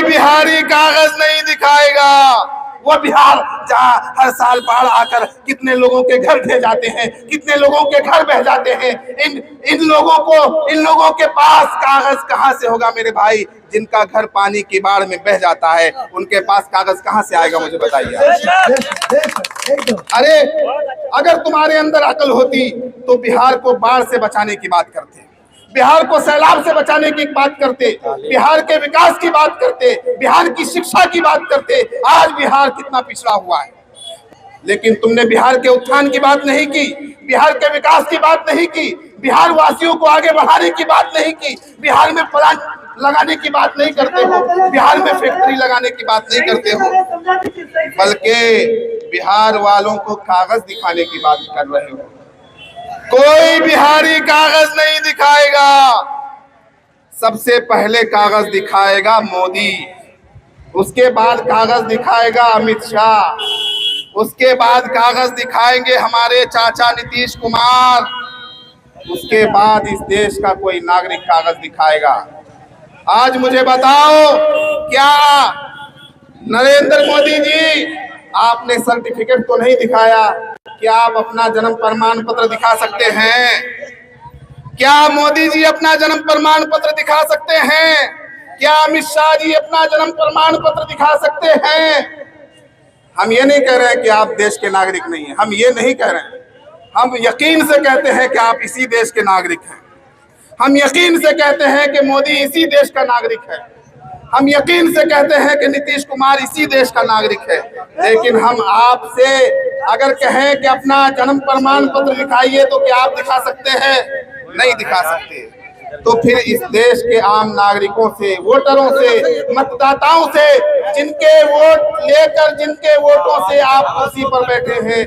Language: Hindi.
बिहारी कागज नहीं दिखाएगा। वो बिहार जहाँ हर साल बाढ़ आकर कितने लोगों के घर ढह जाते हैं, कितने लोगों के घर बह जाते हैं, इन लोगों के पास कागज कहाँ से होगा मेरे भाई? जिनका घर पानी की बाढ़ में बह जाता है उनके पास कागज कहाँ से आएगा, मुझे बताइए। अरे अगर तुम्हारे अंदर अकल होती तो बिहार को बाढ़ से बचाने की बात करते, बिहार को सैलाब से बचाने की बात करते, बिहार के विकास की बात करते, बिहार की शिक्षा की बात करते। आज बिहार कितना पिछड़ा हुआ है, लेकिन तुमने बिहार के उत्थान की बात नहीं की, बिहार के विकास की बात नहीं की, बिहार वासियों को आगे बढ़ाने की बात नहीं की, बिहार में प्लांट लगाने की बात नहीं करते हो, बिहार में फैक्ट्री लगाने की बात नहीं करते हो, बल्कि बिहार वालों को कागज दिखाने की बात कर रहे हो। कोई बिहारी कागज नहीं दिखाएगा। सबसे पहले कागज दिखाएगा मोदी, उसके बाद कागज दिखाएगा अमित शाह, उसके बाद कागज दिखाएंगे हमारे चाचा नीतीश कुमार, उसके बाद इस देश का कोई नागरिक कागज दिखाएगा। आज मुझे बताओ, क्या नरेंद्र मोदी जी आपने सर्टिफिकेट तो नहीं दिखाया, क्या आप अपना जन्म प्रमाण पत्र दिखा सकते हैं? क्या मोदी जी अपना जन्म प्रमाण पत्र दिखा सकते हैं? क्या अमित शाह जी अपना जन्म प्रमाण पत्र दिखा सकते हैं? हम ये नहीं कह रहे हैं कि आप देश के नागरिक नहीं हैं, हम ये नहीं कह रहे हैं, हम यकीन से कहते हैं कि आप इसी देश के नागरिक हैं, हम यकीन से कहते हैं कि मोदी इसी देश का नागरिक है, हम यकीन से कहते हैं कि नीतीश कुमार इसी देश का नागरिक है। लेकिन हम आपसे अगर कहें कि अपना जन्म प्रमाण पत्र दिखाइए तो क्या आप दिखा सकते हैं? नहीं दिखा सकते। तो फिर इस देश के आम नागरिकों से, वोटरों से, मतदाताओं से, जिनके वोट लेकर, जिनके वोटों से आप कुर्सी पर बैठे हैं,